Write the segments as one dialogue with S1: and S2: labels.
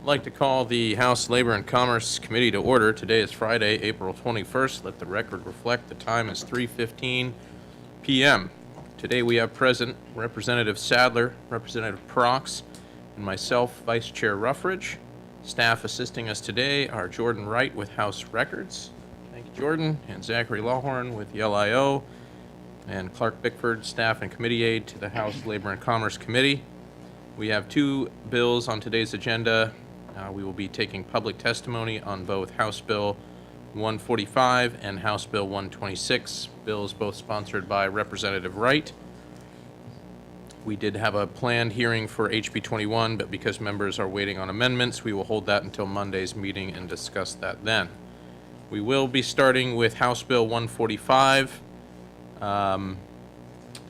S1: I'd like to call the House Labor and Commerce Committee to order. Today is Friday, April 21st. Let the record reflect the time is 3:15 p.m. Today we have present Representative Sadler, Representative Prox, and myself, Vice Chair Ruffridge. Staff assisting us today are Jordan Wright with House Records. Thank you, Jordan, and Zachary Lawhorn with the LIO, and Clark Bickford, staff and committee aide to the House Labor and Commerce Committee. We have two bills on today's agenda. We will be taking public testimony on both House Bill 145 and House Bill 126, bills both sponsored by Representative Wright. We did have a planned hearing for HB 21, but because members are waiting on amendments, we will hold that until Monday's meeting and discuss that then. We will be starting with House Bill 145. Are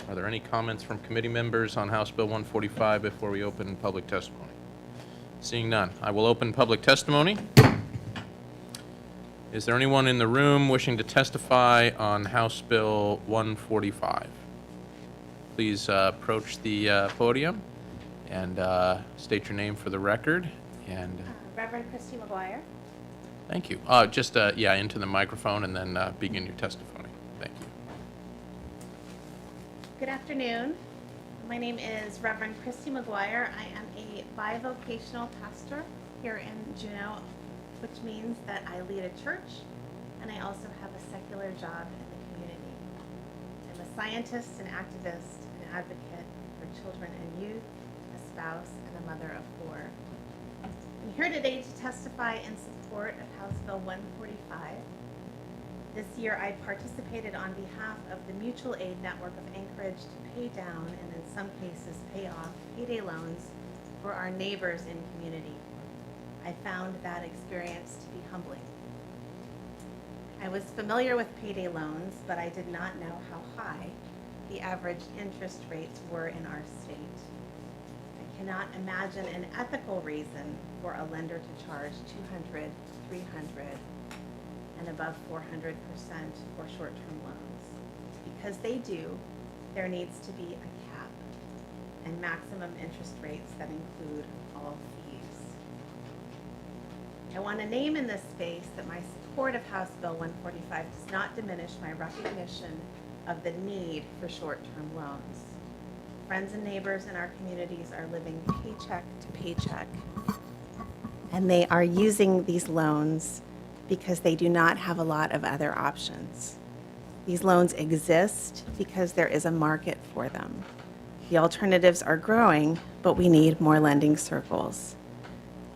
S1: there any comments from committee members on House Bill 145 before we open public testimony? Seeing none, I will open public testimony. Is there anyone in the room wishing to testify on House Bill 145? Please approach the podium and state your name for the record. And
S2: Reverend Christy McGuire.
S1: thank you. Just into the microphone and then begin your testimony. Thank you.
S2: Good afternoon. My name is Reverend Christy McGuire. I am a bivocational pastor here in Juneau, which means that I lead a church and I also have a secular job in the community. I'm a scientist, an activist, an advocate for children and youth, a spouse, and a mother of four. I'm here today to testify in support of House Bill 145. This year, I participated on behalf of the mutual aid network of Anchorage to pay down and in some cases pay off payday loans for our neighbors in community. I found that experience to be humbling. I was familiar with payday loans, but I did not know how high the average interest rates were in our state. I cannot imagine an ethical reason for a lender to charge 200, 300, and above 400% for short-term loans. Because they do, there needs to be a cap and maximum interest rates that include all fees. I want to name in this space that my support of House Bill 145 does not diminish my recognition of the need for short-term loans. Friends and neighbors in our communities are living paycheck to paycheck, and they are using these loans because they do not have a lot of other options. These loans exist because there is a market for them. The alternatives are growing, but we need more lending circles.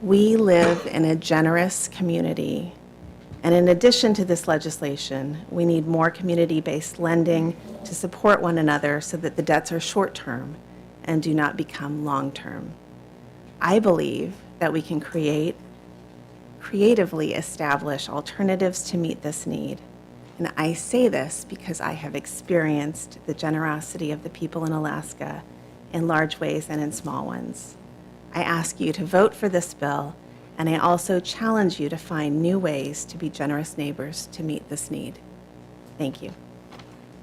S2: We live in a generous community, and in addition to this legislation, we need more community-based lending to support one another so that the debts are short-term and do not become long-term. I believe that we can creatively establish alternatives to meet this need. And I say this because I have experienced the generosity of the people in Alaska in large ways and in small ones. I ask you to vote for this bill, and I also challenge you to find new ways to be generous neighbors to meet this need. Thank you.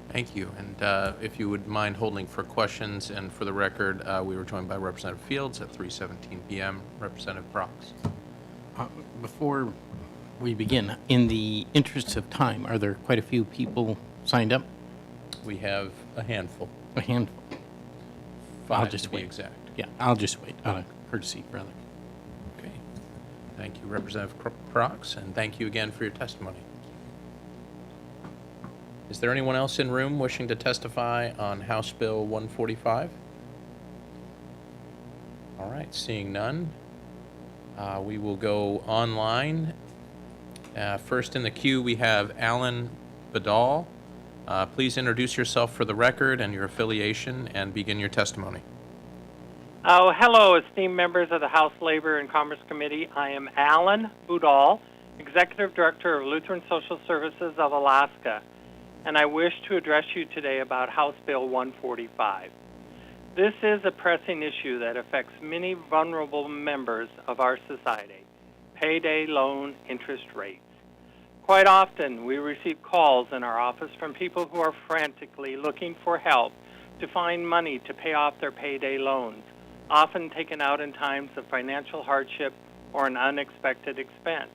S1: Thank you. And if you would mind holding for questions, and for the record, we were joined by Representative Fields at 3:17 p.m. Representative Prox.
S3: Before we begin, in the interest of time, are there quite a few people signed up?
S1: We have a handful.
S3: A handful.
S1: Five,
S3: I'll just
S1: to be
S3: wait.
S1: exact.
S3: Yeah, I'll just wait. Out of courtesy, brother.
S1: Okay. Thank you, Representative Prox, and thank you again for your testimony. Is there anyone else in room wishing to testify on House Bill 145? All right, seeing none, we will go online. First in the queue, we have Alan Badal. Please introduce yourself for the record and your affiliation and begin your testimony.
S4: Oh, hello, esteemed members of the House Labor and Commerce Committee. I am Alan Budal, Executive Director of Lutheran Social Services of Alaska, and I wish to address you today about House Bill 145. This is a pressing issue that affects many vulnerable members of our society, payday loan interest rates. Quite often, we receive calls in our office from people who are frantically looking for help to find money to pay off their payday loans, often taken out in times of financial hardship or an unexpected expense.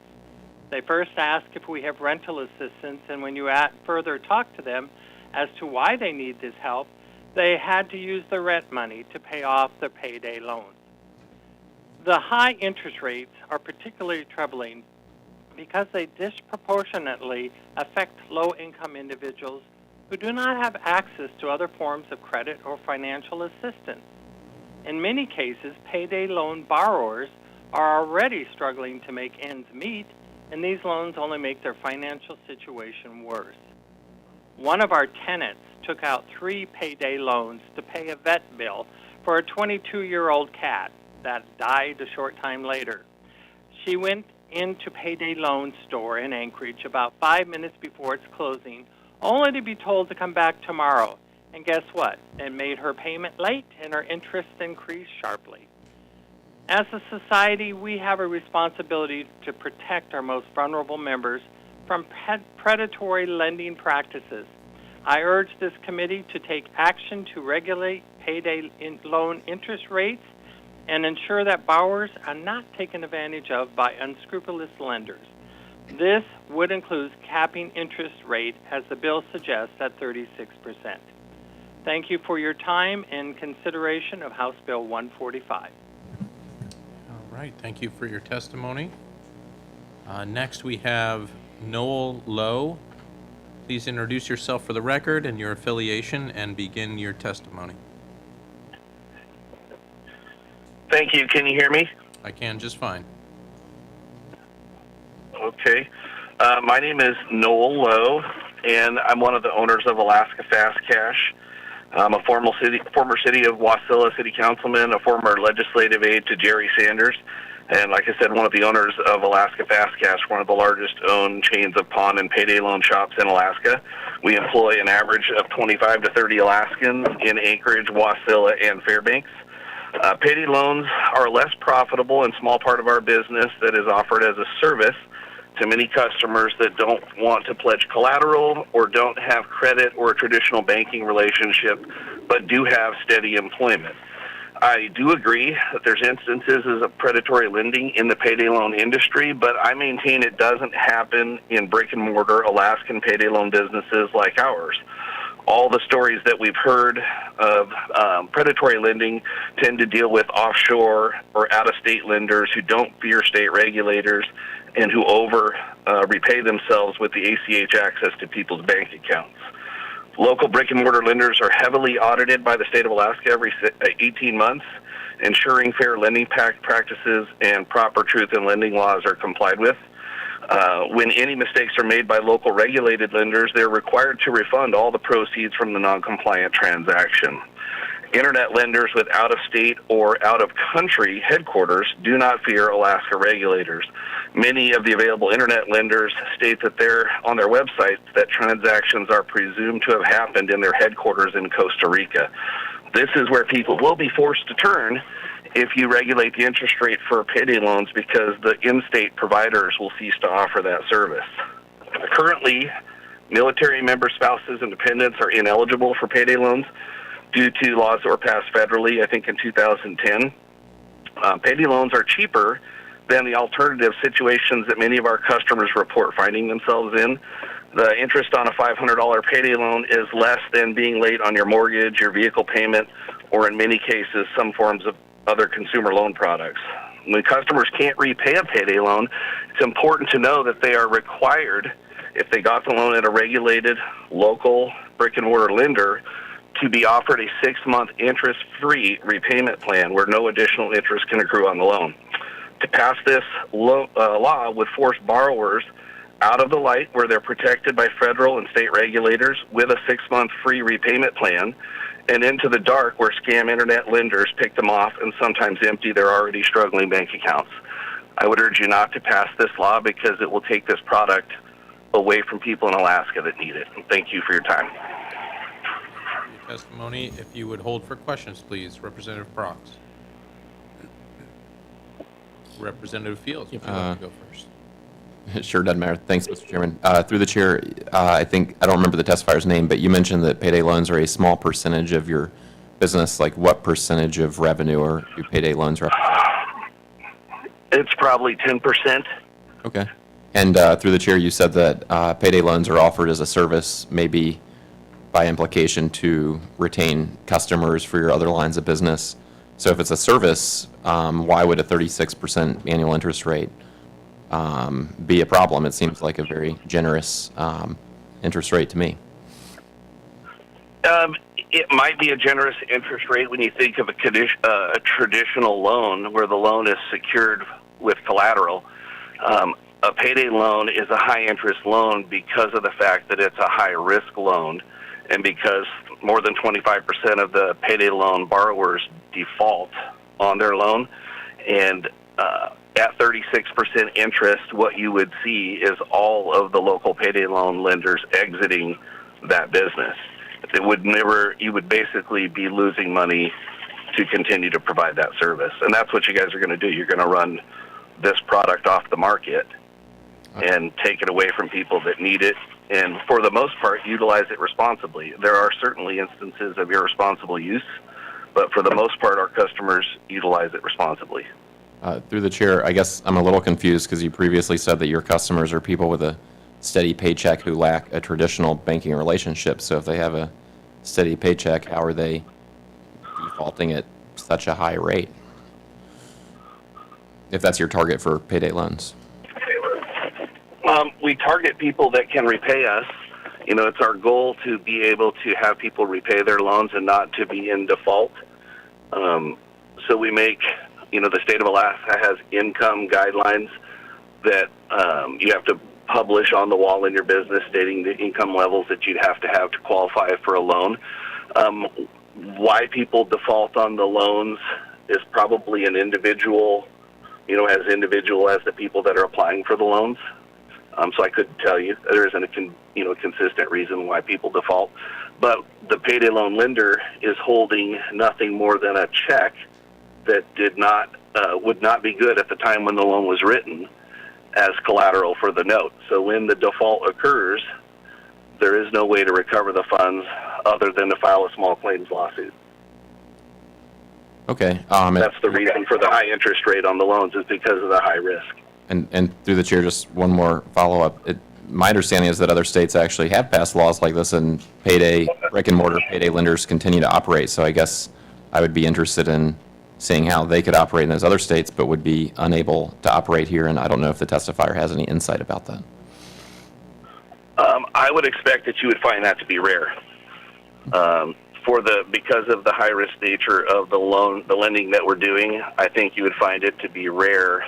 S4: They first ask if we have rental assistance, and when you further talk to them as to why they need this help, they had to use the rent money to pay off their payday loans. The high interest rates are particularly troubling because they disproportionately affect low-income individuals who do not have access to other forms of credit or financial assistance. In many cases, payday loan borrowers are already struggling to make ends meet, and these loans only make their financial situation worse. One of our tenants took out 3 payday loans to pay a vet bill for a 22-year-old cat that died a short time later. She went into Payday Loan store in Anchorage about 5 minutes before its closing, only to be told to come back tomorrow. And guess what? It made her payment late and her interest increased sharply. As a society, we have a responsibility to protect our most vulnerable members from predatory lending practices. I urge this committee to take action to regulate payday loan interest rates and ensure that borrowers are not taken advantage of by unscrupulous lenders. This would include capping interest rate, as the bill suggests, at 36%. Thank you for your time and consideration of House Bill 145.
S1: All right, thank you for your testimony. Next, we have Noel Lowe. Please introduce yourself for the record and your affiliation and begin your testimony.
S5: Thank you. Can you hear me?
S1: I can just fine.
S5: Okay. My name is Noel Lowe, and I'm one of the owners of Alaska Fast Cash. I'm a former city of Wasilla city councilman, a former legislative aide to Jerry Sanders, and like I said, one of the owners of Alaska Fast Cash, one of the largest owned chains of pawn and payday loan shops in Alaska. We employ an average of 25 to 30 Alaskans in Anchorage, Wasilla, and Fairbanks. Payday loans are a less profitable and small part of our business that is offered as a service to many customers that don't want to pledge collateral or don't have credit or a traditional banking relationship, but do have steady employment. I do agree that there's instances of predatory lending in the payday loan industry, but I maintain it doesn't happen in brick-and-mortar Alaskan payday loan businesses like ours. All the stories that we've heard of predatory lending tend to deal with offshore or out-of-state lenders who don't fear state regulators and who repay themselves with the ACH access to people's bank accounts. Local brick-and-mortar lenders are heavily audited by the state of Alaska every 18 months, ensuring fair lending practices and proper truth in lending laws are complied with. When any mistakes are made by local regulated lenders, they're required to refund all the proceeds from the non-compliant transaction. Internet lenders with out-of-state or out-of-country headquarters do not fear Alaska regulators. Many of the available internet lenders state that on their websites that transactions are presumed to have happened in their headquarters in Costa Rica. This is where people will be forced to turn if you regulate the interest rate for payday loans, because the in-state providers will cease to offer that service. Currently, military member spouses and dependents are ineligible for payday loans due to laws that were passed federally, I think in 2010. Payday loans are cheaper than the alternative situations that many of our customers report finding themselves in. The interest on a $500 payday loan is less than being late on your mortgage, your vehicle payment, or in many cases, some forms of other consumer loan products. When customers can't repay a payday loan, it's important to know that they are required, if they got the loan at a regulated local brick-and-mortar lender, to be offered a 6-month interest-free repayment plan where no additional interest can accrue on the loan. To pass this law would force borrowers out of the light where they're protected by federal and state regulators with a 6-month free repayment plan, and into the dark where scam internet lenders pick them off and sometimes empty their already struggling bank accounts. I would urge you not to pass this law because it will take this product away from people in Alaska that need it. Thank you for your time.
S1: Your testimony. If you would hold for questions, please. Representative Prox. Representative Fields, if you'd like to go first.
S6: Sure, doesn't matter. Thanks, Mr. Chairman. Through the chair, I don't remember the testifier's name, but you mentioned that payday loans are a small percentage of your business. Like, what percentage of revenue do payday loans represent?
S5: It's probably 10%.
S6: Okay. And through the chair, you said that payday loans are offered as a service, maybe by implication to retain customers for your other lines of business. So if it's a service, why would a 36% annual interest rate be a problem? It seems like a very generous interest rate to me.
S5: It might be a generous interest rate when you think of a traditional loan where the loan is secured with collateral. A payday loan is a high-interest loan because of the fact that it's a high-risk loan and because more than 25% of the payday loan borrowers default on their loan. And at 36% interest, what you would see is all of the local payday loan lenders exiting that business. It would never, you would basically be losing money to continue to provide that service. And that's what you guys are going to do. You're going to run this product off the market and take it away from people that need it, and for the most part, utilize it responsibly. There are certainly instances of irresponsible use, but for the most part, our customers utilize it responsibly.
S6: Through the chair, I guess I'm a little confused because you previously said that your customers are people with a steady paycheck who lack a traditional banking relationship. So if they have a steady paycheck, how are they defaulting at such a high rate? If that's your target for payday loans.
S5: We target people that can repay us. You know, it's our goal to be able to have people repay their loans and not to be in default. So we make, you know, the state of Alaska has income guidelines that you have to publish on the wall in your business stating the income levels that you'd have to qualify for a loan. Why people default on the loans is probably an individual, you know, as individual as the people that are applying for the loans. So I couldn't tell you. There isn't a consistent reason why people default. But the payday loan lender is holding nothing more than a check that would not be good at the time when the loan was written as collateral for the note. So when the default occurs, there is no way to recover the funds other than to file a small claims lawsuit.
S6: Okay.
S5: That's the reason for the high interest rate on the loans, is because of the high risk.
S6: And through the chair, just one more follow-up. My understanding is that other states actually have passed laws like this, and brick-and-mortar payday lenders continue to operate. So I guess I would be interested in seeing how they could operate in those other states, but would be unable to operate here. And I don't know if the testifier has any insight about that.
S5: I would expect that you would find that to be rare. Because of the high-risk nature of the lending that we're doing, I think you would find it to be rare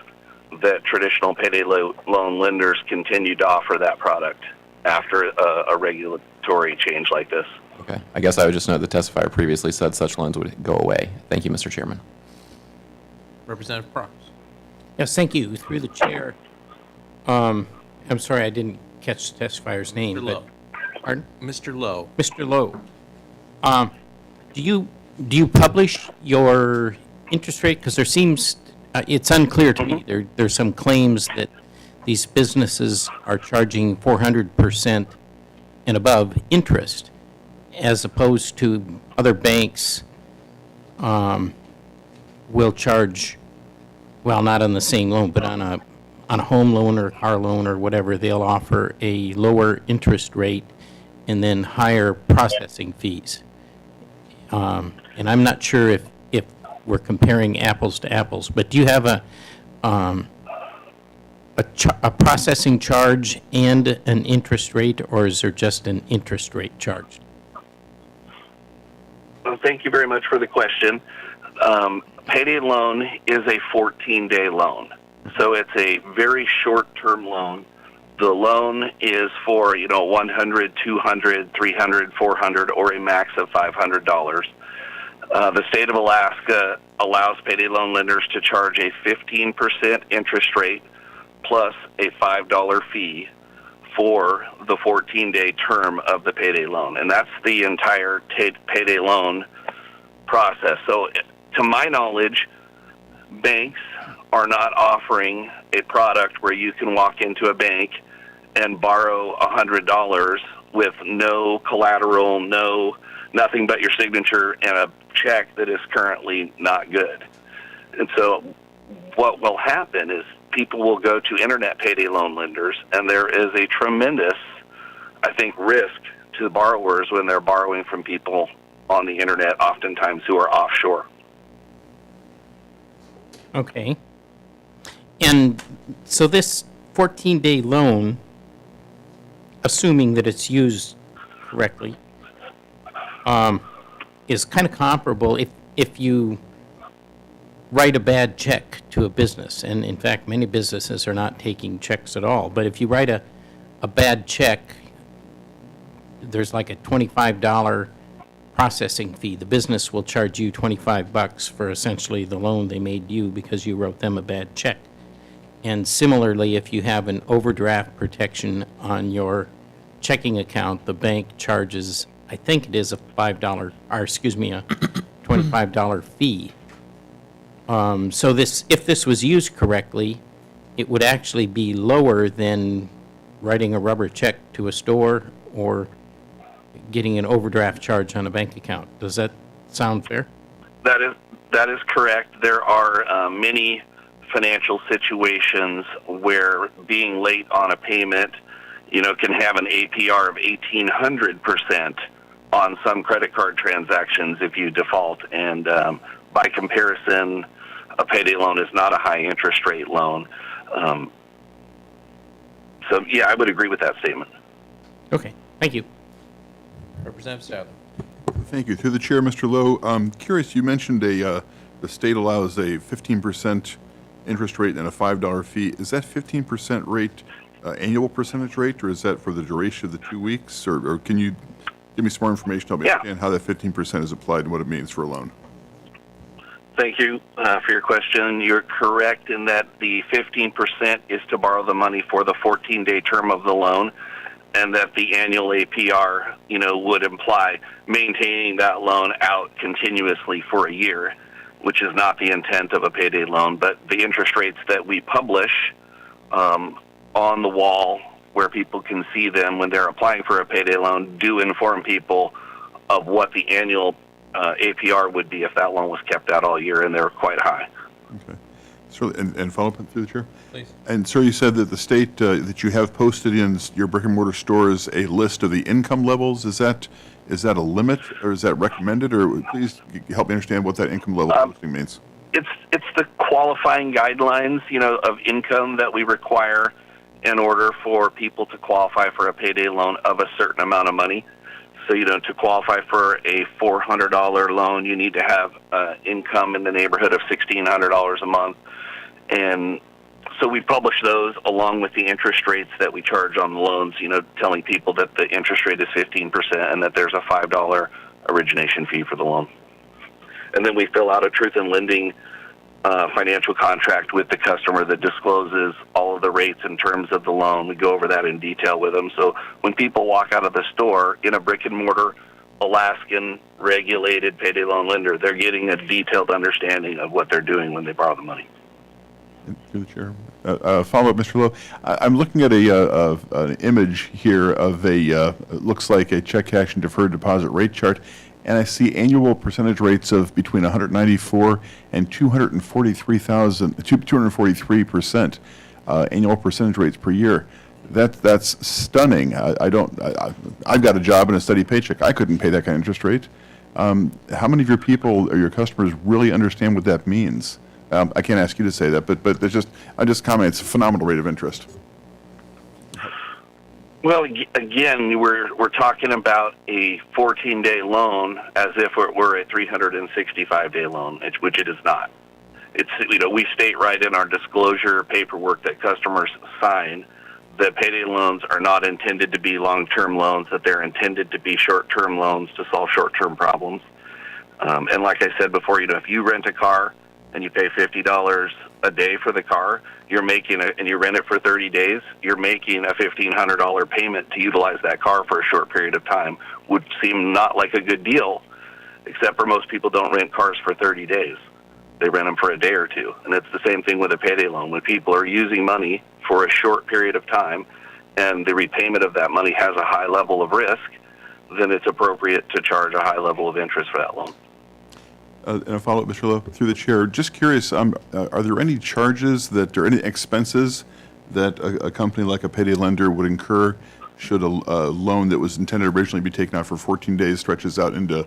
S5: that traditional payday loan lenders continue to offer that product after a regulatory change like this.
S6: Okay. I guess I would just note the testifier previously said such loans would go away. Thank you, Mr. Chairman.
S1: Representative Props.
S3: Yes, thank you. Through the chair. I'm sorry, I didn't catch the testifier's name.
S1: Mr. Lowe.
S3: Pardon?
S1: Mr. Lowe.
S3: Mr. Lowe. Do you publish your interest rate? Because there seems, it's unclear to me. There's some claims that these businesses are charging 400% and above interest, as opposed to other banks will charge, well, not on the same loan, but on a home loan or car loan or whatever, they'll offer a lower interest rate and then higher processing fees. And I'm not sure if we're comparing apples to apples, but do you have a processing charge and an interest rate, or is there just an interest rate charged?
S5: Well, thank you very much for the question. Payday loan is a 14-day loan, so it's a very short-term loan. The loan is for, $100, $200, $300, $400, or a max of $500. The state of Alaska allows payday loan lenders to charge a 15% interest rate plus a $5 fee for the 14-day term of the payday loan, and that's the entire payday loan process. So, to my knowledge, banks are not offering a product where you can walk into a bank and borrow $100 with no collateral, nothing but your signature and a check that is currently not good. And so what will happen is people will go to internet payday loan lenders, and there is a tremendous, I think, risk to the borrowers when they're borrowing from people on the internet, oftentimes who are offshore.
S3: Okay. And so this 14-day loan, assuming that it's used correctly, is kind of comparable if you write a bad check to a business. And in fact, many businesses are not taking checks at all. But if you write a bad check, there's like a $25 processing fee. The business will charge you $25 for essentially the loan they made you because you wrote them a bad check. And similarly, if you have an overdraft protection on your checking account, the bank charges, I think it is a $5, or excuse me, a $25 fee. So this, if this was used correctly, it would actually be lower than writing a rubber check to a store or getting an overdraft charge on a bank account. Does that sound fair?
S5: That is correct. There are many financial situations where being late on a payment, can have an APR of 1,800% on some credit card transactions if you default. And by comparison, a payday loan is not a high interest rate loan. So yeah, I would agree with that statement.
S3: Okay, thank you.
S1: Representative Sadler.
S7: Thank you. Through the chair, Mr. Lowe, I'm curious, you mentioned the state allows a 15% interest rate and a $5 fee. Is that 15% rate annual percentage rate, or is that for the duration of the 2 weeks? Or can you give me some more information to help me understand how that 15% is applied and what it means for a loan?
S5: Thank you for your question. You're correct in that the 15% is to borrow the money for the 14-day term of the loan, and that the annual APR, would imply maintaining that loan out continuously for a year, which is not the intent of a payday loan. But the interest rates that we publish on the wall where people can see them when they're applying for a payday loan do inform people of what the annual APR would be if that loan was kept out all year, and they're quite high.
S7: Okay. So, and follow up through the chair?
S1: Please.
S7: And sir, you said that the state, that you have posted in your brick and mortar stores a list of the income levels. Is that a limit, or is that recommended, or please help me understand what that income level posting means?
S5: It's the qualifying guidelines, of income that we require in order for people to qualify for a payday loan of a certain amount of money. So, to qualify for a $400 loan, you need to have income in the neighborhood of $1,600 a month. And so we publish those along with the interest rates that we charge on the loans, telling people that the interest rate is 15% and that there's a $5 origination fee for the loan. And then we fill out a truth in lending financial contract with the customer that discloses all of the rates and terms of the loan. We go over that in detail with them. So when people walk out of the store in a brick and mortar Alaskan regulated payday loan lender, they're getting a detailed understanding of what they're doing when they borrow the money.
S7: Through the chair. Follow up, Mr. Lowe. I'm looking at an image here of it looks like a check cash and deferred deposit rate chart, and I see annual percentage rates of between 194 and 243% annual percentage rates per year. That's stunning. I've got a job and a steady paycheck. I couldn't pay that kind of interest rate. How many of your people or your customers really understand what that means? I can't ask you to say that, but I just comment it's a phenomenal rate of interest.
S5: Well, again, we're talking about a 14-day loan as if it were a 365-day loan, which it is not. It's we state right in our disclosure paperwork that customers sign that payday loans are not intended to be long-term loans, that they're intended to be short-term loans to solve short-term problems. And like I said before, if you rent a car and you pay $50 a day for the car, and you rent it for 30 days, you're making a $1,500 payment to utilize that car for a short period of time. Would seem not like a good deal, except for most people don't rent cars for 30 days. They rent them for a day or two. And it's the same thing with a payday loan. When people are using money for a short period of time and the repayment of that money has a high level of risk, then it's appropriate to charge a high level of interest for that loan.
S7: And a follow-up, Mr. Lowe, through the chair. Just curious, are there any charges that, or any expenses that a company like a payday lender would incur should a loan that was intended originally to be taken out for 14 days stretches out into,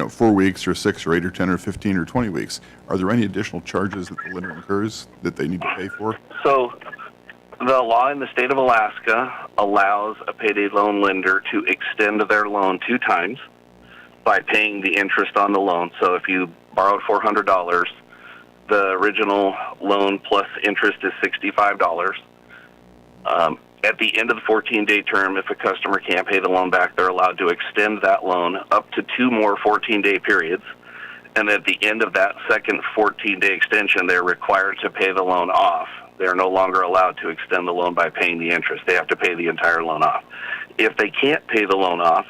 S7: 4 weeks or 6 or 8 or 10 or 15 or 20 weeks? Are there any additional charges that the lender incurs that they need to pay for?
S5: So the law in the state of Alaska allows a payday loan lender to extend their loan 2 times by paying the interest on the loan. So if you borrowed $400, the original loan plus interest is $65. At the end of the 14-day term, if a customer can't pay the loan back, they're allowed to extend that loan up to 2 more 14-day periods. And at the end of that second 14-day extension, they're required to pay the loan off. They're no longer allowed to extend the loan by paying the interest. They have to pay the entire loan off. If they can't pay the loan off,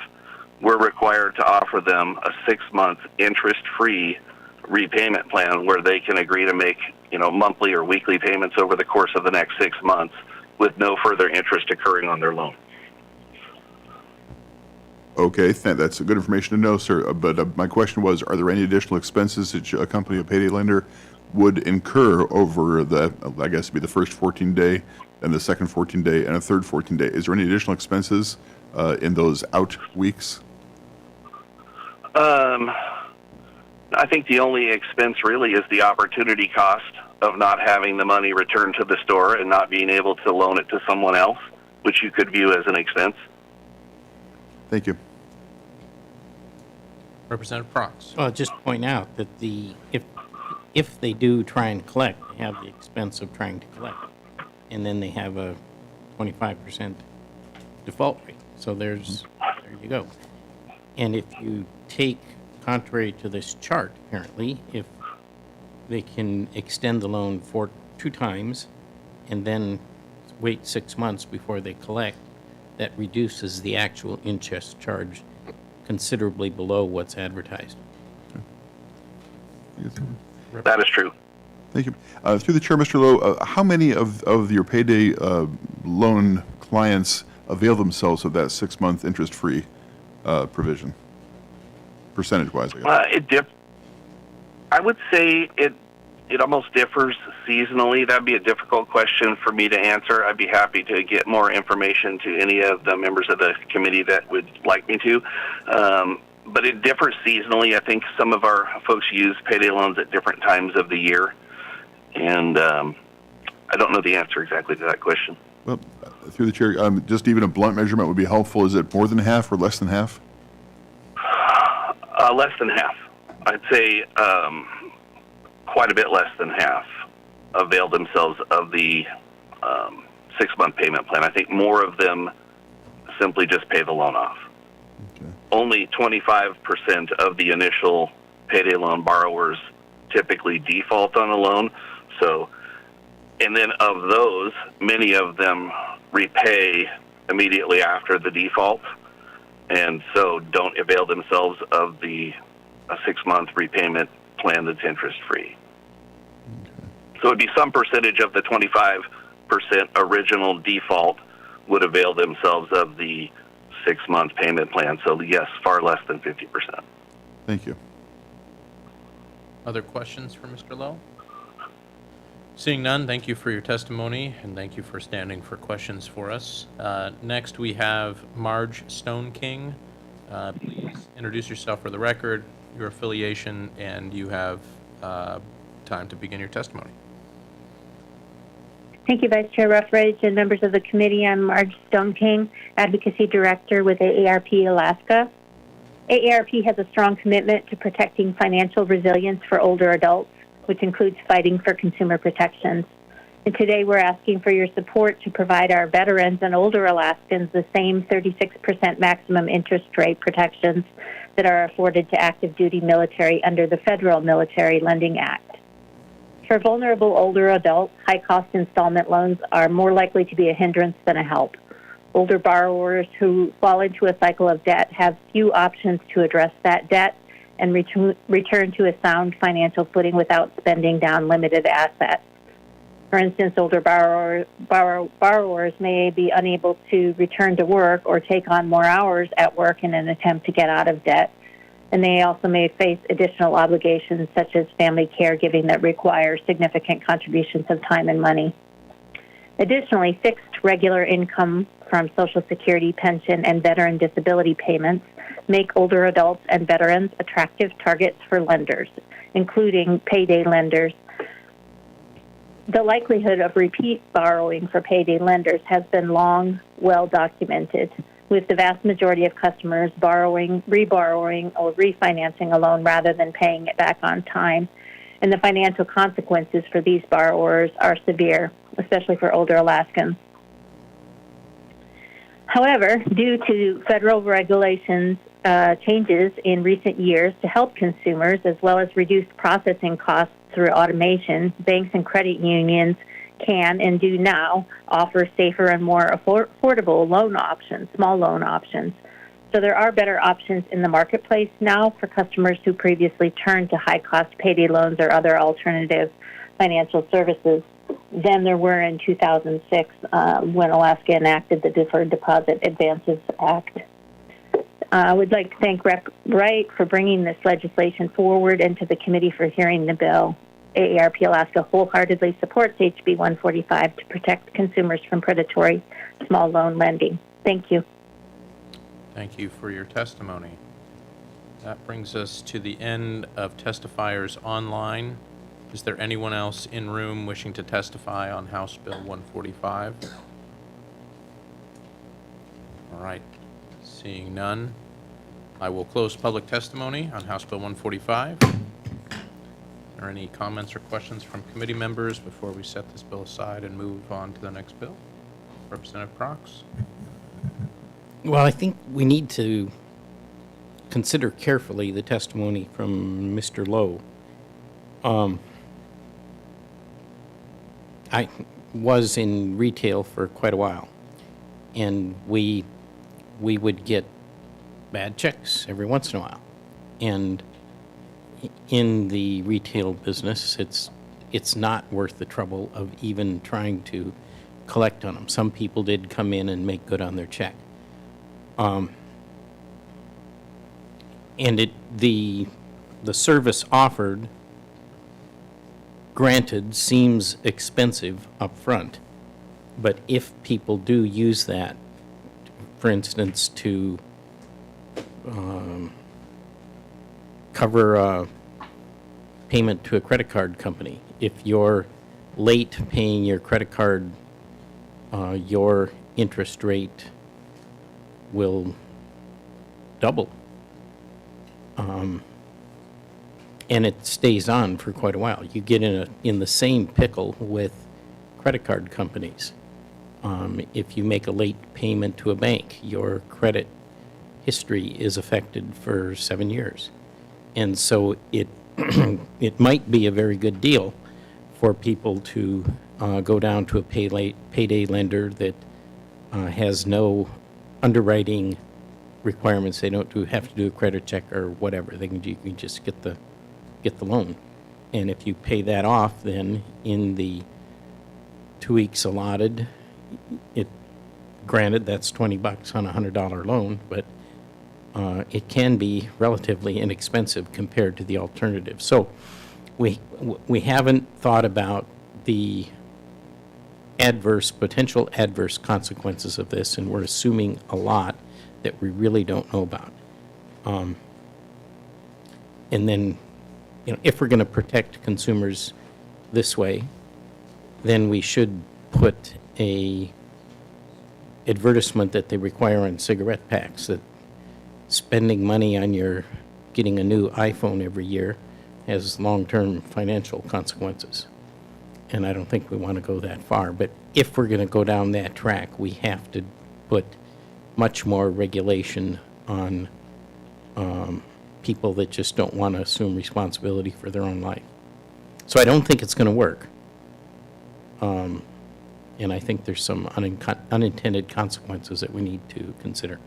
S5: we're required to offer them a 6-month interest-free repayment plan where they can agree to make, monthly or weekly payments over the course of the next 6 months with no further interest occurring on their loan.
S7: Okay, that's good information to know, sir. But my question was, are there any additional expenses that a company, a payday lender, would incur over the, I guess it'd be the first 14-day and the second 14-day and a third 14-day? Is there any additional expenses in those out weeks?
S5: I think the only expense really is the opportunity cost of not having the money returned to the store and not being able to loan it to someone else, which you could view as an expense.
S7: Thank you.
S1: Representative Pronks.
S3: Well, just point out that if they do try and collect, they have the expense of trying to collect, and then they have a 25% default rate. So there you go. And if you take, contrary to this chart, apparently, if they can extend the loan for 2 times and then wait 6 months before they collect, that reduces the actual interest charge considerably below what's advertised.
S5: That is true.
S7: Thank you. Through the chair, Mr. Lowe, how many of your payday loan clients avail themselves of that 6-month interest-free provision, percentage-wise, I guess?
S5: I would say it almost differs seasonally. That'd be a difficult question for me to answer. I'd be happy to get more information to any of the members of the committee that would like me to. But it differs seasonally. I think some of our folks use payday loans at different times of the year. And I don't know the answer exactly to that question.
S7: Well, through the chair, just even a blunt measurement would be helpful. Is it more than half or less than half?
S5: Less than half. I'd say quite a bit less than half availed themselves of the 6-month payment plan. I think more of them simply just pay the loan off.
S7: Okay.
S5: Only 25% of the initial payday loan borrowers typically default on a loan. So, and then of those, many of them repay immediately after the default, and so don't avail themselves of the 6-month repayment plan that's interest-free. So it'd be some percentage of the 25% original default would avail themselves of the 6-month payment plan. So yes, far less than 50%.
S7: Thank you.
S1: Other questions for Mr. Lowe? Seeing none, thank you for your testimony, and thank you for standing for questions for us. Next, we have Marge Stone King. Please introduce yourself for the record, your affiliation, and you have time to begin your testimony.
S8: Thank you, Vice Chair Ruffridge and members of the committee. I'm Marge Stone King, Advocacy Director with AARP Alaska. AARP has a strong commitment to protecting financial resilience for older adults, which includes fighting for consumer protections. And today we're asking for your support to provide our veterans and older Alaskans the same 36% maximum interest rate protections that are afforded to active duty military under the Federal Military Lending Act. For vulnerable older adults, high-cost installment loans are more likely to be a hindrance than a help. Older borrowers who fall into a cycle of debt have few options to address that debt and return to a sound financial footing without spending down limited assets. For instance, older borrowers may be unable to return to work or take on more hours at work in an attempt to get out of debt. and they also may face additional obligations such as family caregiving that require significant contributions of time and money. Additionally, fixed regular income from Social Security, pension, and veteran disability payments make older adults and veterans attractive targets for lenders, including payday lenders. The likelihood of repeat borrowing for payday lenders has been long well documented, with the vast majority of customers borrowing, reborrowing, or refinancing a loan rather than paying it back on time. And the financial consequences for these borrowers are severe, especially for older Alaskans. However, due to federal regulations changes in recent years to help consumers, as well as reduced processing costs through automation, banks and credit unions can and do now offer safer and more affordable loan options, small loan options. So there are better options in the marketplace now for customers who previously turned to high-cost payday loans or other alternative financial services than there were in 2006 when Alaska enacted the Deferred Deposit Advances Act. I would like to thank Rep. Wright for bringing this legislation forward and to the committee for hearing the bill. AARP Alaska wholeheartedly supports HB 145 to protect consumers from predatory small loan lending. Thank you.
S1: Thank you for your testimony. That brings us to the end of testifiers online. Is there anyone else in room wishing to testify on House Bill 145? All right. Seeing none, I will close public testimony on House Bill 145. Are there any comments or questions from committee members before we set this bill aside and move on to the next bill? Representative Crox?
S3: Well, I think we need to consider carefully the testimony from Mr. Lowe. I was in retail for quite a while, and we would get bad checks every once in a while. And in the retail business, it's not worth the trouble of even trying to collect on them. Some people did come in and make good on their check. And the service offered, granted, seems expensive up front, but if people do use that, for instance, to cover a payment to a credit card company, if you're late paying your credit card, your interest rate will double. And it stays on for quite a while. You get in the same pickle with credit card companies. If you make a late payment to a bank, your credit history is affected for 7 years. And so it it might be a very good deal for people to go down to a payday lender that has no underwriting requirements. They don't have to do a credit check or whatever. You can just get the loan. And if you pay that off, then in the 2 weeks allotted, granted that's $20 on a $100 loan, but it can be relatively inexpensive compared to the alternative. So we haven't thought about the potential adverse consequences of this, and we're assuming a lot that we really don't know about. And then, if we're going to protect consumers this way, then we should put a advertisement that they require on cigarette packs that spending money on getting a new iPhone every year has long-term financial consequences. And I don't think we want to go that far. But if we're going to go down that track, we have to put much more regulation on people that just don't want to assume responsibility for their own life. So I don't think it's going to work. And I think there's some unintended consequences that we need to consider.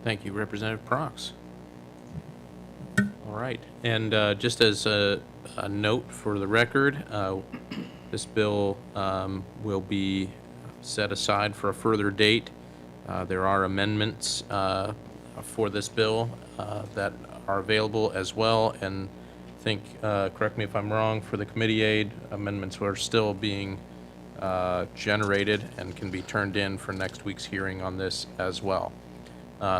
S1: Thank you, Representative Crox. All right, and just as a note for the record, this bill will be set aside for a further date. There are amendments for this bill that are available as well. And I think, correct me if I'm wrong, for the committee aid, amendments are still being generated and can be turned in for next week's hearing on this as well.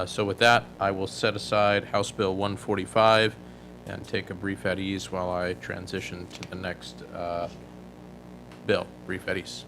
S1: So with that, I will set aside House Bill 145 and take a brief at ease while I transition to the next bill. Brief at ease.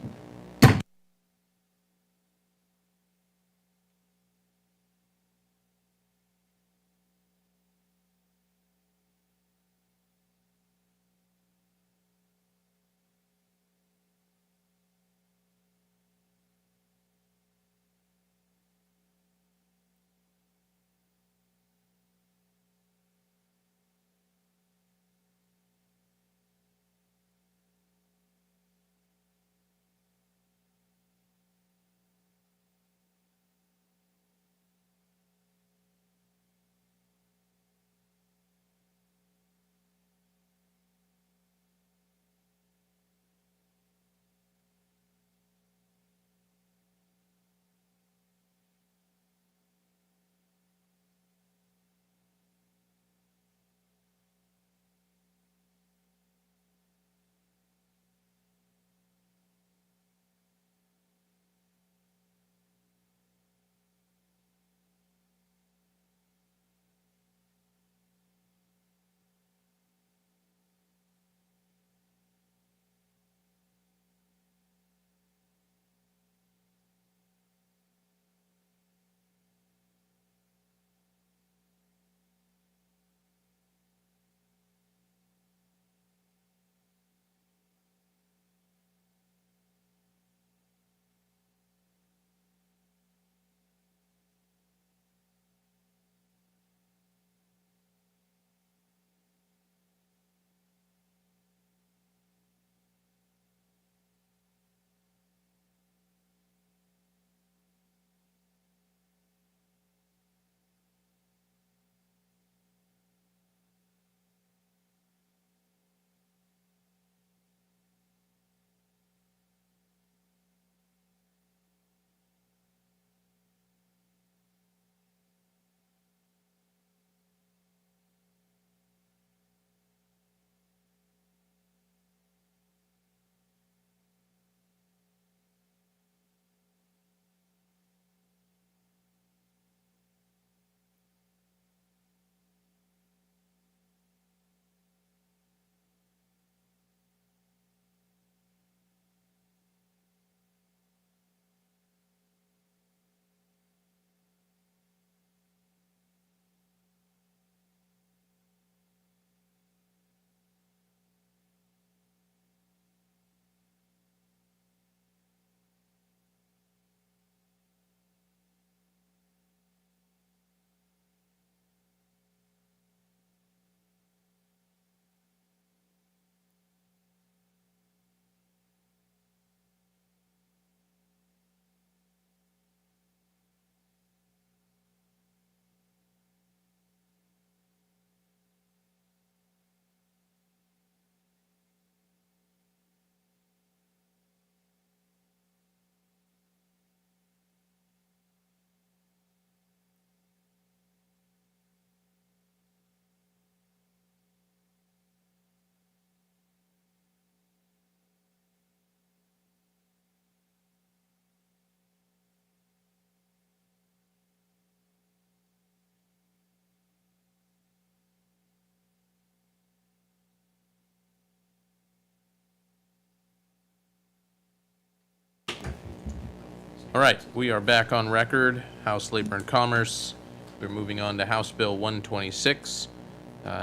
S1: All right, we are back on record. House Labor and Commerce. We're moving on to House Bill 126,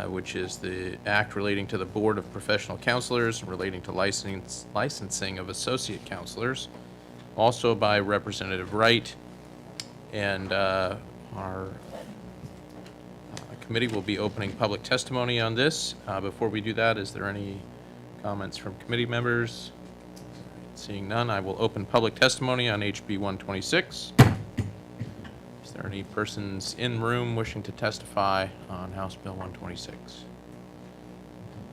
S1: which is the act relating to the Board of Professional Counselors, relating to licensing of associate counselors, also by Representative Wright. And our committee will be opening public testimony on this. Before we do that, is there any comments from committee members? Seeing none, I will open public testimony on HB 126. Is there any persons in room wishing to testify on House Bill 126?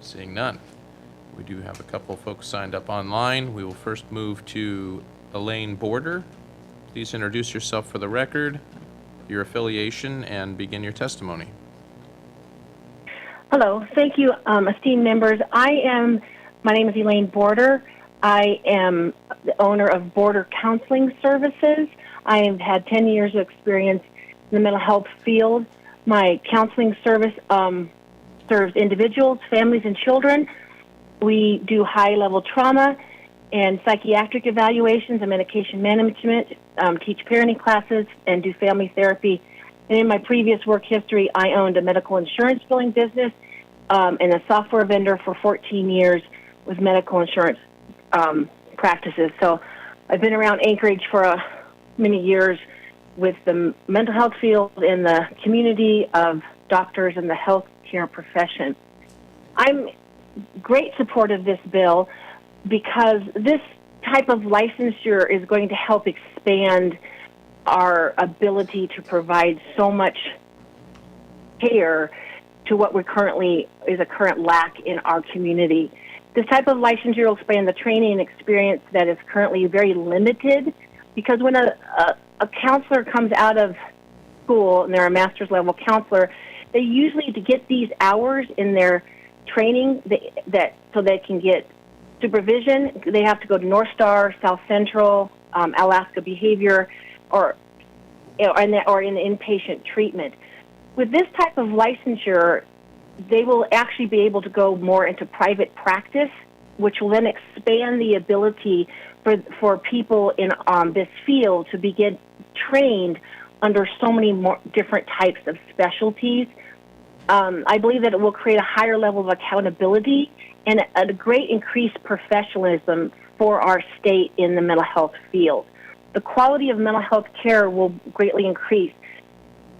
S1: Seeing none. We do have a couple folks signed up online. We will first move to Elaine Border. Please introduce yourself for the record your affiliation, and begin your testimony.
S9: Hello. Thank you, esteemed members. My name is Elaine Border. I am the owner of Border Counseling Services. I have had 10 years of experience in the mental health field. My counseling service serves individuals, families, and children. We do high-level trauma and psychiatric evaluations and medication management, teach parenting classes, and do family therapy. And in my previous work history, I owned a medical insurance billing business and a software vendor for 14 years with medical insurance practices. So I've been around Anchorage for many years with the mental health field and the community of doctors and the healthcare profession. I'm great support of this bill because this type of licensure is going to help expand our ability to provide so much care to what is a current lack in our community. This type of licensure will expand the training and experience that is currently very limited, because when a counselor comes out of school and they're a master's level counselor, they usually, to get these hours in their training so they can get supervision, they have to go to North Star, South Central, Alaska Behavior, or in inpatient treatment. With this type of licensure, they will actually be able to go more into private practice, which will then expand the ability for people in this field to begin trained under so many more different types of specialties. I believe that it will create a higher level of accountability and a great increased professionalism for our state in the mental health field. The quality of mental health care will greatly increase.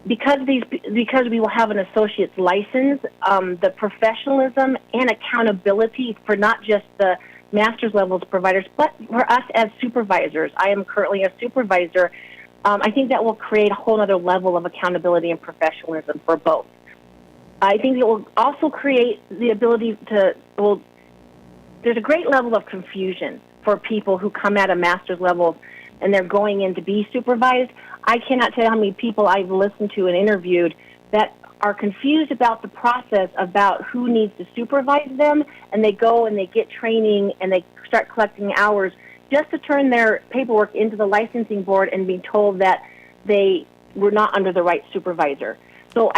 S9: Because we will have an associate's license, the professionalism and accountability for not just the master's levels providers, but for us as supervisors. I am currently a supervisor. I think that will create a whole other level of accountability and professionalism for both. I think it will also create the ability there's a great level of confusion for people who come at a master's level and they're going in to be supervised. I cannot tell you how many people I've listened to and interviewed that are confused about the process, about who needs to supervise them, and they go and they get training and they start collecting hours just to turn their paperwork into the licensing board and be told that they were not under the right supervisor. So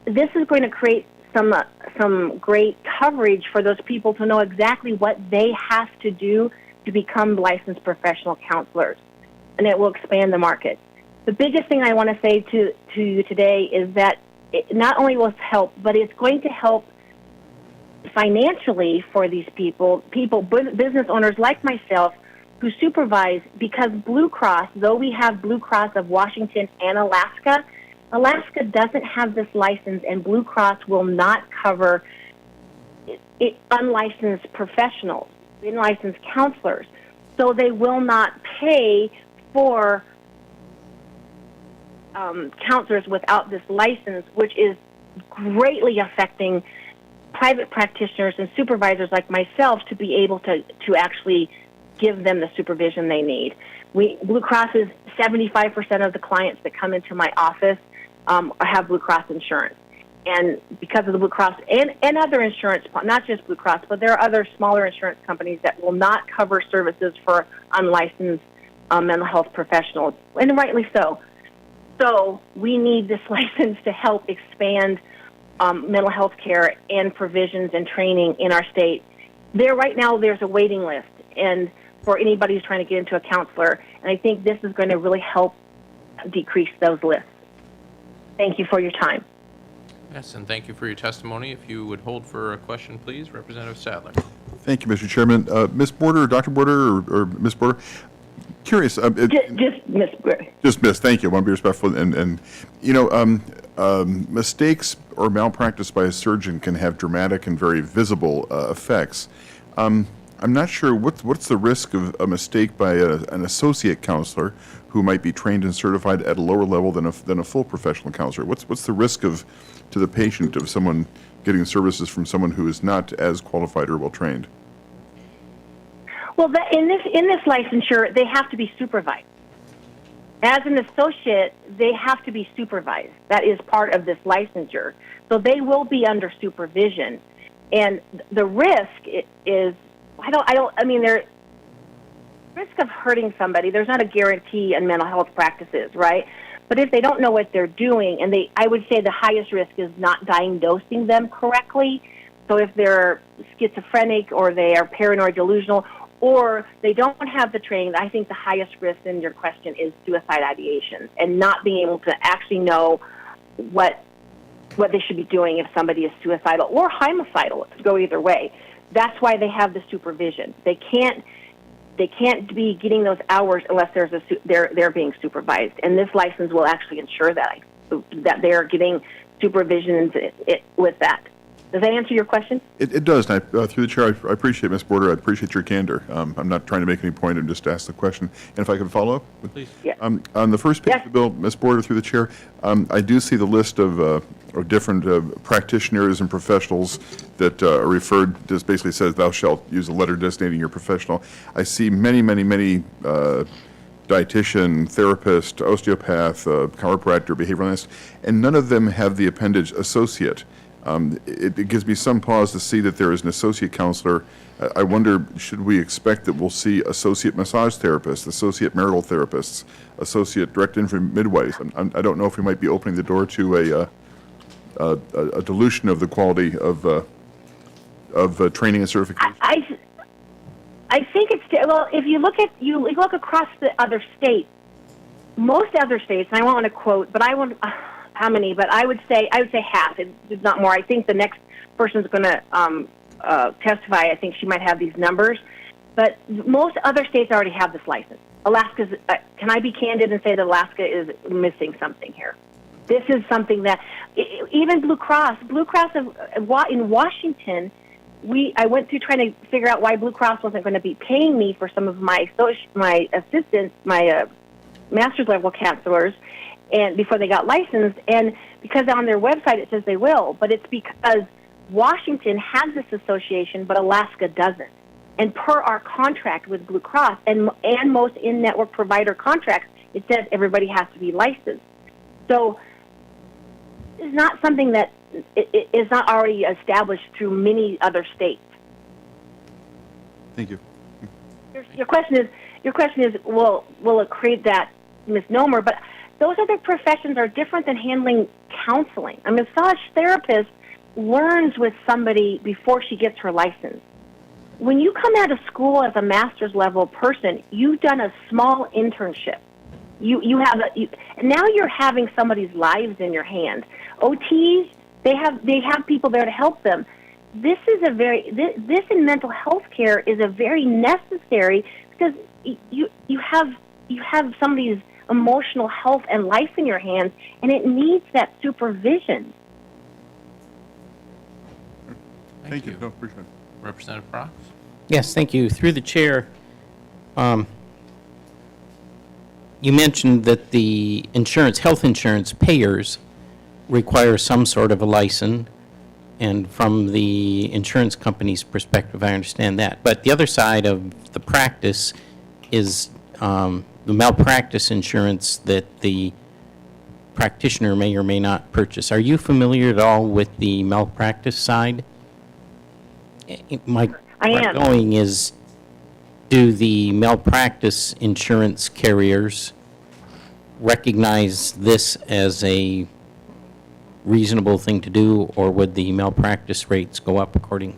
S9: this is going to create some great coverage for those people to know exactly what they have to do to become licensed professional counselors, and it will expand the market. The biggest thing I want to say to you today is that it not only will help, but it's going to help financially for these people, business owners like myself, who supervise, because Blue Cross, though we have Blue Cross of Washington and Alaska doesn't have this license, and Blue Cross will not cover unlicensed professionals, unlicensed counselors. So they will not pay for counselors without this license, which is greatly affecting private practitioners and supervisors like myself to be able to actually give them the supervision they need. Blue Cross is 75% of the clients that come into my office have Blue Cross insurance. And because of the Blue Cross and other insurance, not just Blue Cross, but there are other smaller insurance companies that will not cover services for unlicensed mental health professionals, and rightly so. So we need this license to help expand mental health care and provisions and training in our state. Right now, there's a waiting list, and for anybody who's trying to get into a counselor, and I think this is going to really help decrease those lists. Thank you for your time.
S1: Yes, and thank you for your testimony. If you would hold for a question, please, Representative Sadler.
S7: Thank you, Mr. Chairman. Ms. Border, Dr. Border, or Ms. Border, curious.
S9: Just Ms. Border.
S7: Just Ms. Thank you. I want to be respectful. And mistakes or malpractice by a surgeon can have dramatic and very visible effects. I'm not sure what's the risk of a mistake by an associate counselor who might be trained and certified at a lower level than a full professional counselor. What's the risk to the patient of someone getting services from someone who is not as qualified or well trained?
S9: Well, in this licensure, they have to be supervised. As an associate, they have to be supervised. That is part of this licensure. So they will be under supervision. And the risk is, there's risk of hurting somebody. There's not a guarantee in mental health practices, right? But if they don't know what they're doing, and I would say the highest risk is not diagnosing them correctly. So if they're schizophrenic or they are paranoid delusional, or they don't have the training, I think the highest risk in your question is suicide ideation and not being able to actually know what they should be doing if somebody is suicidal or homicidal. It could go either way. That's why they have the supervision. They can't be getting those hours unless they're being supervised. And this license will actually ensure that they are getting supervision with that. Does that answer your question?
S7: It does. And through the chair, I appreciate, Ms. Border, I appreciate your candor. I'm not trying to make any point, I'm just ask the question. And if I could follow up?
S1: Please.
S9: Yeah.
S7: On the first page of the bill, Ms. Border, through the chair, I do see the list of different practitioners and professionals that are referred, just basically says thou shalt use a letter designating your professional. I see many dietitian, therapist, osteopath, chiropractor, behavioral analyst, and none of them have the appendage associate. It gives me some pause to see that there is an associate counselor. I wonder, should we expect that we'll see associate massage therapists, associate marital therapists, associate direct entry midwives? I don't know if we might be opening the door to a dilution of the quality of training and certification.
S9: I think it's, well, if you look across the other states, most other states, and I won't want to quote, but I won't. How many? But I would say half. It's not more. I think the next person's going to testify. I think she might have these numbers, but most other states already have this license. Alaska's. Can I be candid and say that Alaska is missing something here? This is something that even Blue Cross in Washington. I went through trying to figure out why Blue Cross wasn't going to be paying me for some of my assistants, my master's level counselors, and before they got licensed, and because on their website it says they will, but it's because Washington has this association, but Alaska doesn't. And per our contract with Blue Cross and most in-network provider contracts, it says everybody has to be licensed. So it's not something that is not already established through many other states.
S7: Thank you.
S9: Your question is, will it create that misnomer? But those other professions are different than handling counseling. A massage therapist learns with somebody before she gets her license. When you come out of school as a master's level person, you've done a small internship. And now you're having somebody's lives in your hand. OTs, they have people there to help them. This in mental health care is a very necessary, because you have somebody's emotional health and life in your hands, and it needs that supervision.
S7: Thank you. No, appreciate it.
S1: Representative Prox?
S3: Yes, thank you. Through the chair, you mentioned that the health insurance payers require some sort of a license, and from the insurance company's perspective, I understand that. But the other side of the practice is the malpractice insurance that the practitioner may or may not purchase. Are you familiar at all with the malpractice side? My going is, do the malpractice insurance carriers recognize this as a reasonable thing to do, or would the malpractice rates go up accordingly?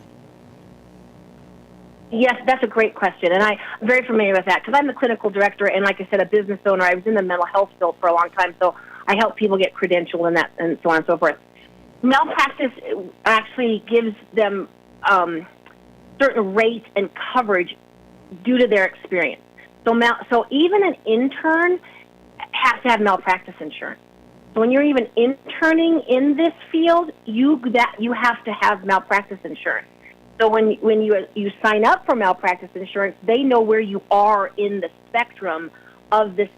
S9: Yes, that's a great question, and I'm very familiar with that because I'm the clinical director and, like I said, a business owner. I was in the mental health field for a long time, so I help people get credentialed and that, and so on and so forth. Malpractice actually gives them certain rates and coverage due to their experience. So even an intern has to have malpractice insurance. So when you're even interning in this field, you have to have malpractice insurance. So when you sign up for malpractice insurance, they know where you are in the spectrum of this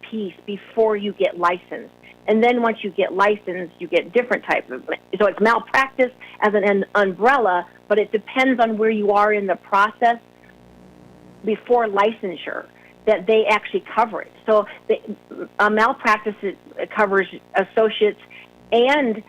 S9: piece before you get licensed. And then once you get licensed, you get different types of. So it's malpractice as an umbrella, but it depends on where you are in the process before licensure. that they actually cover it. So malpractice covers associates and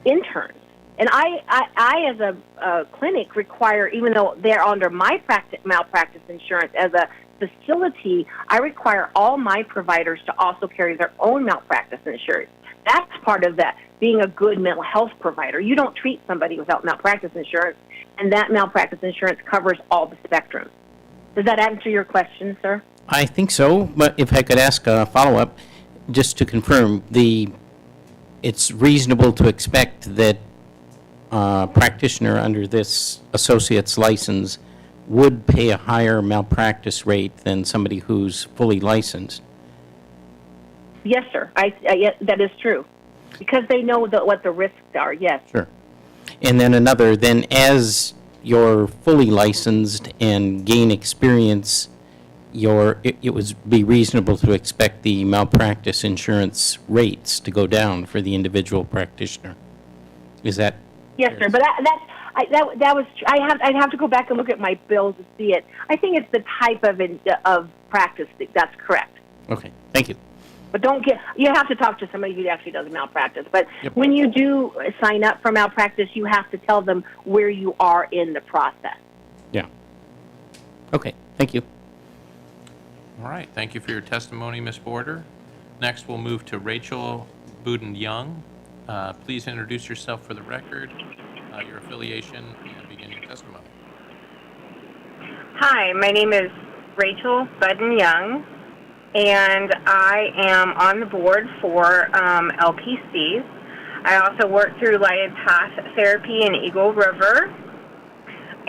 S9: interns. And I as a clinic require, even though they're under my malpractice insurance as a facility, I require all my providers to also carry their own malpractice insurance. That's part of that, being a good mental health provider. You don't treat somebody without malpractice insurance, and that malpractice insurance covers all the spectrum. Does that answer your question, sir?
S3: I think so, but if I could ask a follow-up, just to confirm, it's reasonable to expect that a practitioner under this associate's license would pay a higher malpractice rate than somebody who's fully licensed?
S9: Yes, sir. Yes, that is true. Because they know what the risks are, yes.
S3: Sure. And then another, then as you're fully licensed and gain experience, it would be reasonable to expect the malpractice insurance rates to go down for the individual practitioner. Is that?
S9: Yes, sir. But that was. I'd have to go back and look at my bills to see it. I think it's the type of practice that's correct.
S3: Okay. Thank you.
S9: But you have to talk to somebody who actually does malpractice. But
S3: Yep.
S9: when you do sign up for malpractice, you have to tell them where you are in the process.
S3: Yeah. Okay. Thank you.
S1: All right, thank you for your testimony, Ms. Border. Next, we'll move to Rachel Buden-Young. Please introduce yourself for the record, your affiliation, and begin your testimony.
S10: Hi, my name is Rachel Buden-Young, and I am on the board for LPCs. I also work through Lighted Path Therapy in Eagle River,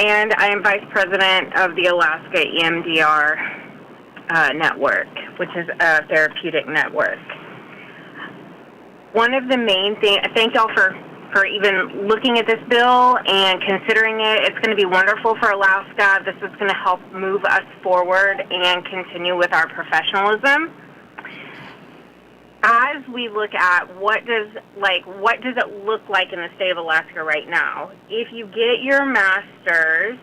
S10: and I am vice president of the Alaska EMDR network, which is a therapeutic network. One of the main things, thank y'all for even looking at this bill and considering it. It's going to be wonderful for Alaska. This is going to help move us forward and continue with our professionalism. As we look at what does it look like in the state of Alaska right now? If you get your master's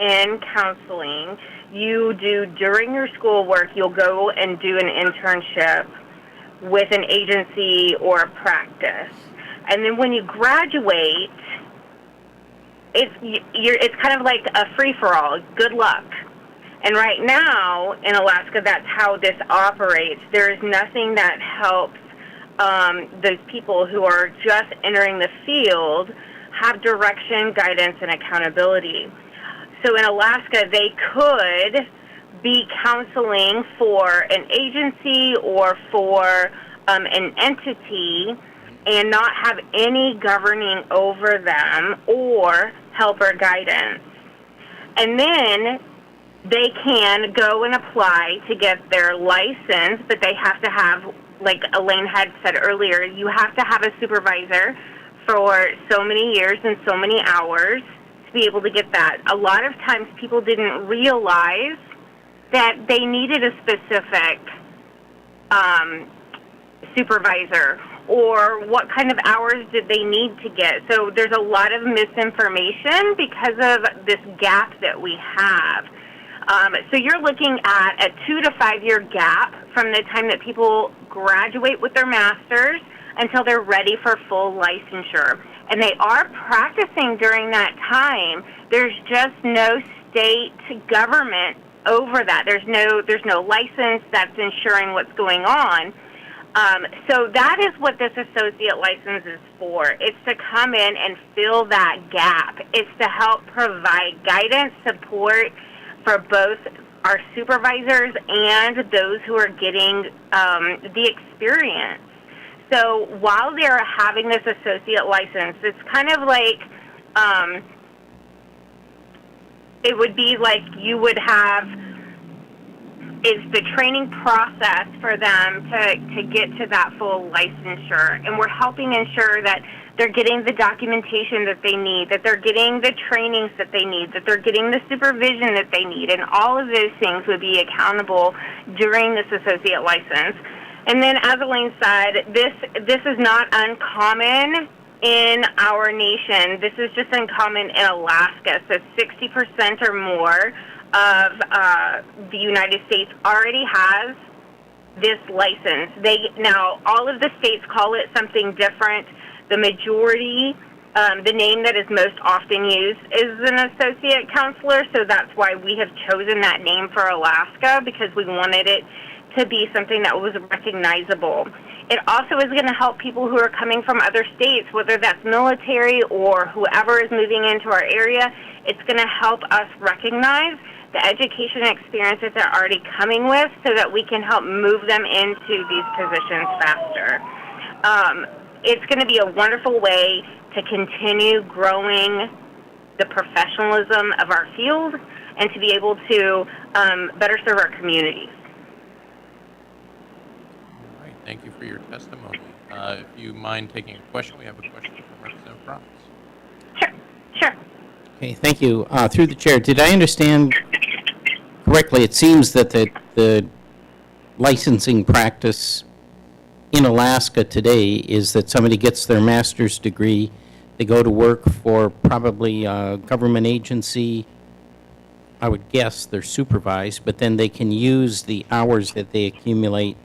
S10: in counseling, you do during your schoolwork, you'll go and do an internship with an agency or a practice. And then when you graduate, it's kind of like a free-for-all. Good luck. And right now in Alaska, that's how this operates. There is nothing that helps those people who are just entering the field have direction, guidance, and accountability. So in Alaska, they could be counseling for an agency or for an entity and not have any governing over them or help or guidance. And then they can go and apply to get their license, but they have to have, like Elaine had said earlier, you have to have a supervisor for so many years and so many hours to be able to get that. A lot of times people didn't realize that they needed a specific supervisor or what kind of hours did they need to get. So there's a lot of misinformation because of this gap that we have. So you're looking at a 2 to 5 year gap from the time that people graduate with their master's until they're ready for full licensure. And they are practicing during that time. There's just no state government over that. There's no license that's ensuring what's going on. So that is what this associate license is for. It's to come in and fill that gap. It's to help provide guidance, support for both our supervisors and those who are getting the experience. So while they're having this associate license, it's kind of like it would be like you would have, it's the training process for them to get to that full licensure. And we're helping ensure that they're getting the documentation that they need, that they're getting the trainings that they need, that they're getting the supervision that they need. And all of those things would be accountable during this associate license. And then, as Elaine said, this is not uncommon in our nation. This is just uncommon in Alaska. So 60% or more of the United States already has this license. Now, all of the states call it something different. The majority, the name that is most often used is an associate counselor, so that's why we have chosen that name for Alaska, because we wanted it to be something that was recognizable. It also is going to help people who are coming from other states, whether that's military or whoever is moving into our area. It's going to help us recognize the education and experience that they're already coming with so that we can help move them into these positions faster. It's going to be a wonderful way to continue growing the professionalism of our field and to be able to better serve our communities.
S1: All right, thank you for your testimony. If you mind taking a question, we have a question from Representative Props.
S10: Sure.
S3: Okay, thank you. Through the chair, did I understand correctly? It seems that the licensing practice in Alaska today is that somebody gets their master's degree, they go to work for probably a government agency. I would guess they're supervised, but then they can use the hours that they accumulate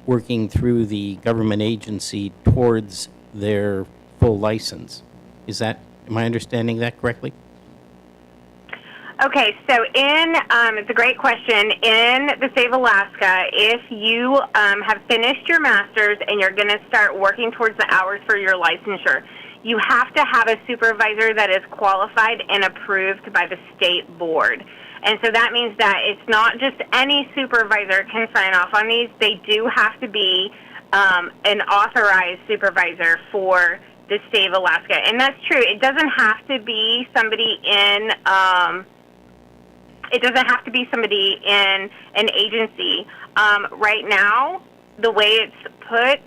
S3: working through the government agency towards their full license. Am I understanding that correctly?
S10: Okay, so it's a great question. In the state of Alaska, if you have finished your master's and you're going to start working towards the hours for your licensure, you have to have a supervisor that is qualified and approved by the state board. And so that means that it's not just any supervisor can sign off on these. They do have to be an authorized supervisor for the state of Alaska. And that's true. It doesn't have to be somebody in an agency. Right now, the way it's put,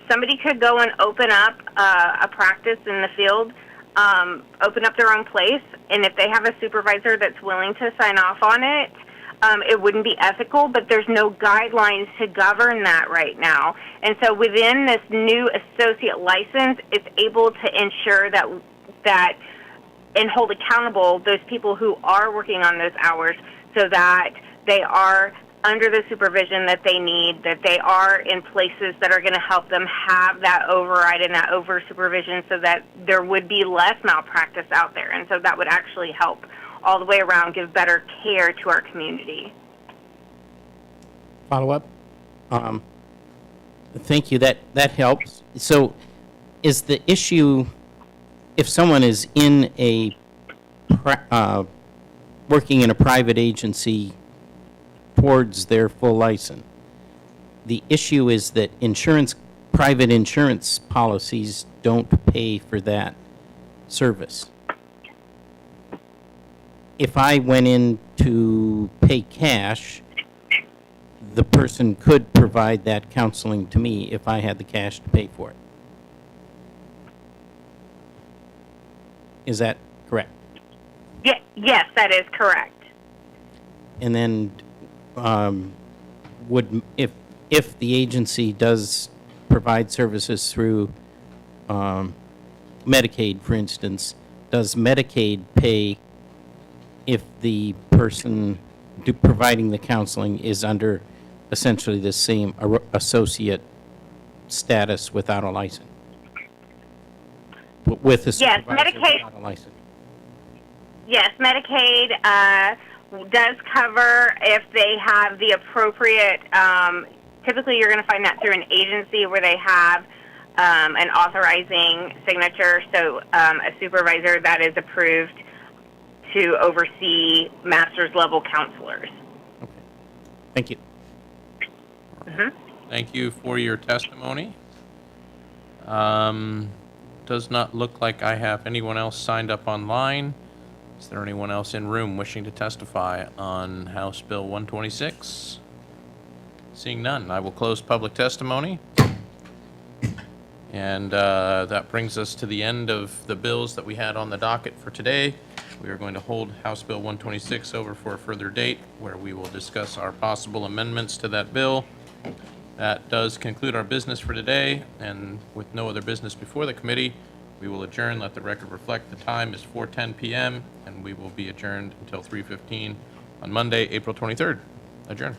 S10: somebody could go and open up a practice in the field, open up their own place, and if they have a supervisor that's willing to sign off on it, it wouldn't be ethical, but there's no guidelines to govern that right now. And so within this new associate license, it's able to ensure that and hold accountable those people who are working on those hours so that they are under the supervision that they need, that they are in places that are going to help them have that override and that over-supervision so that there would be less malpractice out there. And so that would actually help all the way around, give better care to our community.
S3: Follow-up? Thank you. That helps. So is the issue, if someone is in a working in a private agency towards their full license, the issue is that private insurance policies don't pay for that service. If I went in to pay cash, the person could provide that counseling to me if I had the cash to pay for it. Is that correct?
S10: Yes, that is correct.
S3: And then if the agency does provide services through Medicaid, for instance, does Medicaid pay if the person providing the counseling is under essentially the same associate status without a license? With a
S10: Yes,
S3: supervisor
S10: Medicaid.
S3: without a license.
S10: Yes, Medicaid does cover if they have the appropriate, typically you're going to find that through an agency where they have an authorizing signature, so a supervisor that is approved to oversee master's level counselors.
S3: Okay. Thank you.
S1: Thank you for your testimony. Does not look like I have anyone else signed up online. Is there anyone else in room wishing to testify on House Bill 126? Seeing none, I will close public testimony. And that brings us to the end of the bills that we had on the docket for today. We are going to hold House Bill 126 over for a further date where we will discuss our possible amendments to that bill. That does conclude our business for today, and with no other business before the committee, we will adjourn. Let the record reflect the time is 4:10 p.m., and we will be adjourned until 3:15 on Monday, April 23rd. Adjourn.